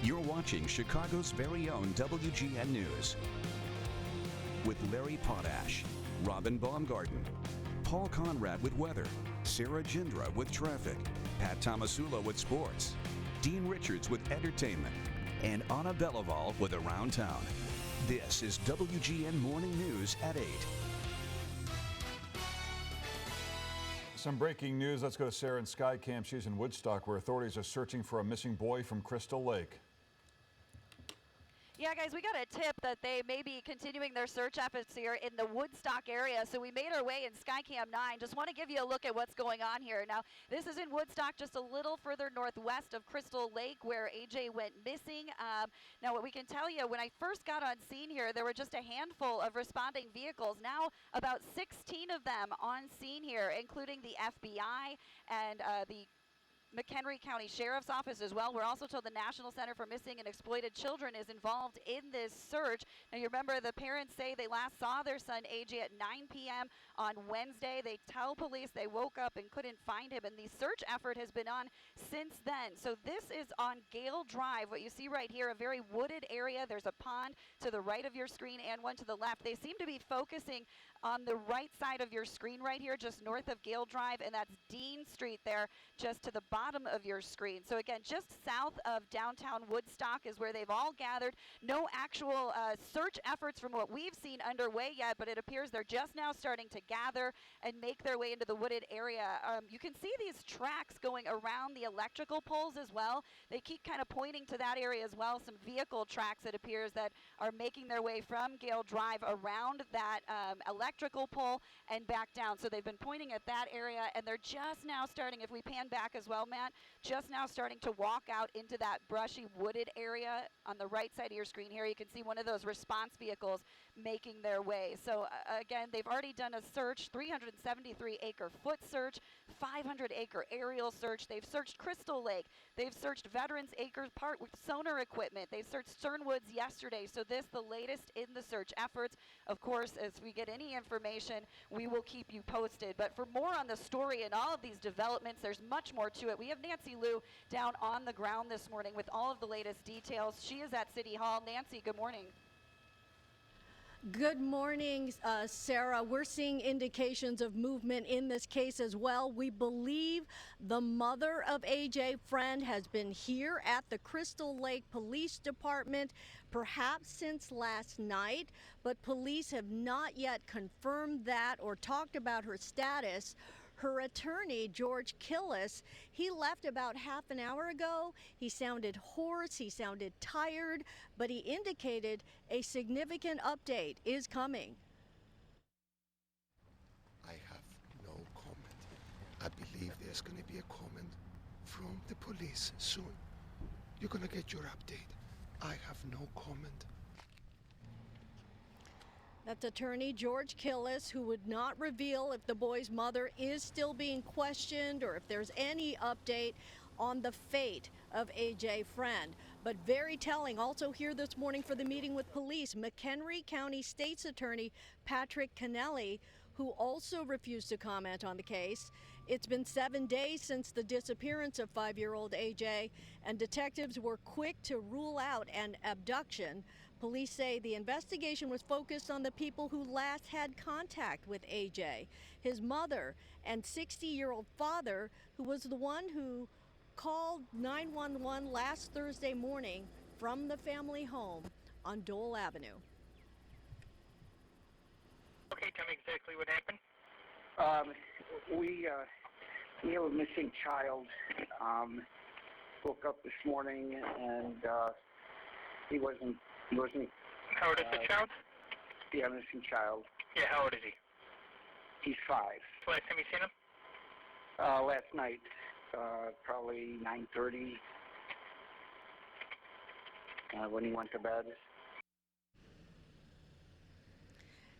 You're watching Chicago's very own WGN News with Larry Potash, Robin Baumgarten, Paul Conrad with weather, Sarah Jindra with traffic, Pat Tomasula with sports, Dean Richards with entertainment, and Anna Belival with Around Town. This is WGN Morning News at 8. Some breaking news. Let's go to Sarah in Sky Camp. She's in Woodstock, where authorities are searching for a missing boy from Crystal Lake. Yeah, guys, we got a tip that they may be continuing their search efforts here in the Woodstock area. So we made our way in Skycam 9. Just want to give you a look at what's going on here. Now, this is in Woodstock, just a little further northwest of Crystal Lake, where AJ went missing. Now, what we can tell you, when I first got on scene here, there were just a handful of responding vehicles. Now, about 16 of them on scene here, including the FBI and the McHenry County Sheriff's Office as well. We're also told the National Center for Missing and Exploited Children is involved in this search. Now, you remember the parents say they last saw their son AJ at 9 p.m. on Wednesday. They tell police they woke up and couldn't find him, and the search effort has been on since then. So this is on Gale Drive, what you see right here, a very wooded area. There's a pond to the right of your screen and one to the left. They seem to be focusing on the right side of your screen right here, just north of Gale Drive, and that's Dean Street there, just to the bottom of your screen. So again, just south of downtown Woodstock is where they've all gathered. No actual search efforts from what we've seen underway yet, but it appears they're just now starting to gather and make their way into the wooded area. You can see these tracks going around the electrical poles as well. They keep kind of pointing to that area as well. Some vehicle tracks, it appears, that are making their way from Gale Drive around that electrical pole and back down. So they've been pointing at that area, and they're just now starting, if we pan back as well, Matt, just now starting to walk out into that brushy wooded area on the right side of your screen here. You can see one of those response vehicles making their way. So again, they've already done a search, 373 acre foot search, 500 acre aerial search. They've searched Crystal Lake. They've searched Veterans Acres Park with sonar equipment. They've searched Sternwoods yesterday. So this, the latest in the search efforts. Of course, as we get any information, we will keep you posted. But for more on the story and all of these developments, there's much more to it. We have Nancy Liu down on the ground this morning with all of the latest details. She is at City Hall. Nancy, good morning. Good morning, Sarah. We're seeing indications of movement in this case as well. We believe the mother of AJ Freund has been here at the Crystal Lake Police Department, perhaps since last night, but police have not yet confirmed that or talked about her status. Her attorney, George Killis, he left about half an hour ago. He sounded hoarse, he sounded tired, but he indicated a significant update is coming. I have no comment. I believe there's going to be a comment from the police soon. You're going to get your update. I have no comment. That's attorney George Killis, who would not reveal if the boy's mother is still being questioned or if there's any update on the fate of AJ Freund. But very telling, also here this morning for the meeting with police, McHenry County State's Attorney Patrick Kennelly, who also refused to comment on the case. It's been 7 days since the disappearance of 5-year-old AJ, and detectives were quick to rule out an abduction. Police say the investigation was focused on the people who last had contact with AJ, his mother and 60-year-old father, who was the one who called 911 last Thursday morning from the family home on Dole Avenue. Okay, tell me exactly what happened. We have a missing child. Woke up this morning and he wasn't. How old is the child? Yeah, missing child. Yeah, how old is he? He's 5. Last time you seen him? Last night, probably 9:30, when he went to bed.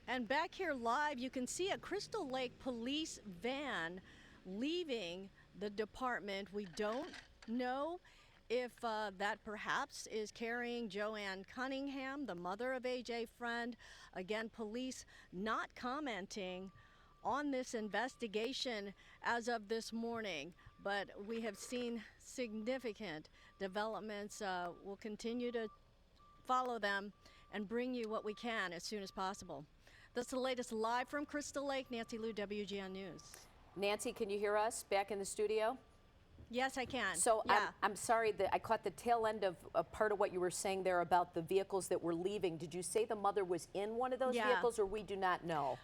And back here live, you can see a Crystal Lake police van leaving the department. We don't know if that perhaps is carrying Joanne Cunningham, the mother of AJ Freund. Again, police not commenting on this investigation as of this morning. but we have seen significant developments. We'll continue to follow them and bring you what we can as soon as possible. That's the latest live from Crystal Lake. Nancy Liu, WGN News. Nancy, can you hear us back in the studio? Yes, I can. So yeah. I'm sorry that I caught the tail end of a part of what you were saying there about the vehicles that were leaving. Did you say the mother was in one of those vehicles, or we do not know?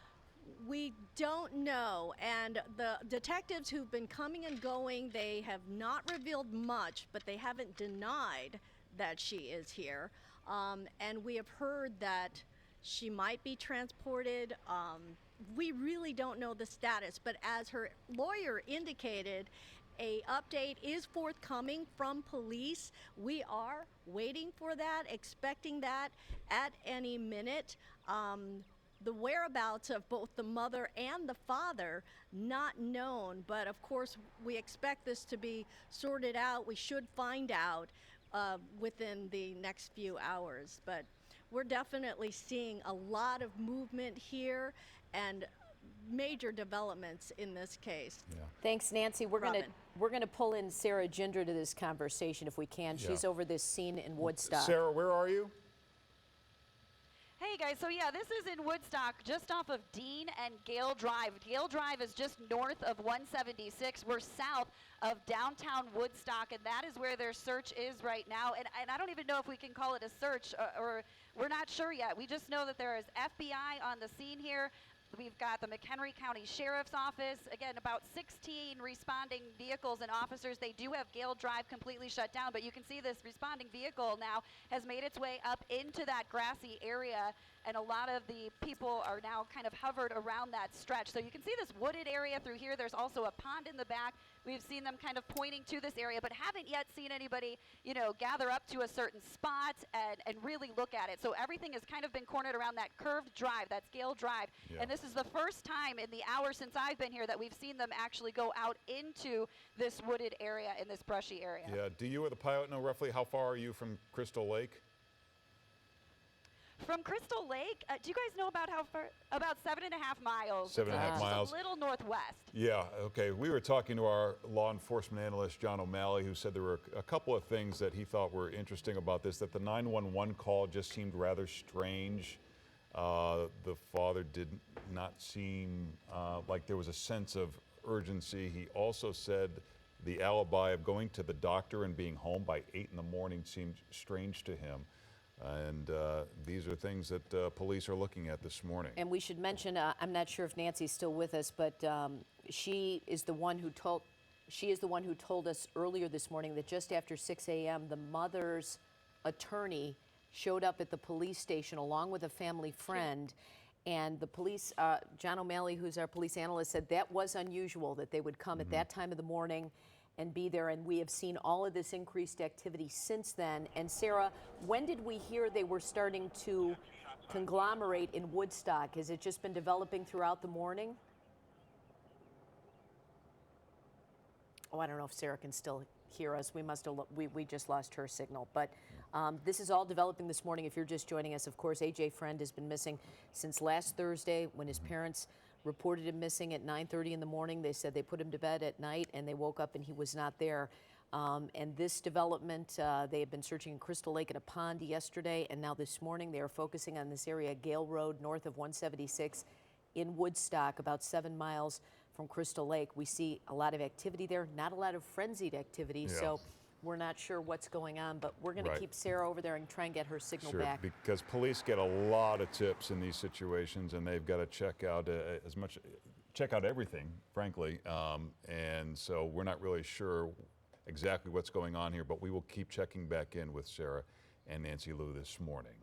We don't know, and the detectives who've been coming and going, they have not revealed much, but they haven't denied that she is here. And we have heard that she might be transported. We really don't know the status, but as her lawyer indicated, a update is forthcoming from police. We are waiting for that, expecting that at any minute. The whereabouts of both the mother and the father not known, but of course we expect this to be sorted out. We should find out within the next few hours, but we're definitely seeing a lot of movement here and major developments in this case. Yeah. Thanks, Nancy. We're gonna pull in Sarah Gindra to this conversation if we can. She's over this scene in Woodstock. Sarah, where are you? Hey guys, so yeah, this is in Woodstock, just off of Dean and Gale Drive. Gale Drive is just north of 176. We're south of downtown Woodstock, and that is where their search is right now. And I don't even know if we can call it a search, or we're not sure yet. We just know that there is FBI on the scene here. We've got the McHenry County Sheriff's Office. Again, about 16 responding vehicles and officers. They do have Gale Drive completely shut down, but you can see this responding vehicle now has made its way up into that grassy area, and a lot of the people are now kind of hovered around that stretch. So you can see this wooded area through here. There's also a pond in the back. We've seen them kind of pointing to this area, but haven't yet seen anybody, you know, gather up to a certain spot and really look at it. So everything has kind of been cornered around that curved drive, that Gale Drive. Yeah. And this is the first time in the hour since I've been here that we've seen them actually go out into this wooded area, in this brushy area. Yeah. Do you or the pilot know roughly how far are you from Crystal Lake? From Crystal Lake, do you guys know about how far? About 7.5 miles. 7.5 Just miles. a little northwest. Yeah, okay. We were talking to our law enforcement analyst, John O'Malley, who said there were a couple of things that he thought were interesting about this, that the 911 call just seemed rather strange. The father did not seem like there was a sense of urgency. He also said the alibi of going to the doctor and being home by 8 in the morning seemed strange to him. And these are things that police are looking at this morning. And we should mention, I'm not sure if Nancy's still with us, but she is the one who told us earlier this morning that just after 6 a.m. the mother's attorney showed up at the police station along with a family friend. And the police, John O'Malley, who's our police analyst, said that was unusual, that they would come at that time of the morning and be there, and we have seen all of this increased activity since then. And Sarah, when did we hear they were starting to conglomerate in Woodstock? Has it just been developing throughout the morning? Oh, I don't know if Sarah can still hear us. We must have, we just lost her signal. But this is all developing this morning. If you're just joining us, of course, AJ Freund has been missing since last Thursday when his parents reported him missing at 9:30 in the morning. They said they put him to bed at night and they woke up and he was not there. And this development, they had been searching in Crystal Lake at a pond yesterday, and now this morning they are focusing on this area, Gale Road, north of 176 in Woodstock, about 7 miles from Crystal Lake. We see a lot of activity there, not a lot of frenzied activity, so we're not sure what's going on, but we're going to keep Sarah over there and try and get her signal back. Because police get a lot of tips in these situations, and they've got to check out check out everything, frankly. And so we're not really sure exactly what's going on here, but we will keep checking back in with Sarah and Nancy Liu this morning.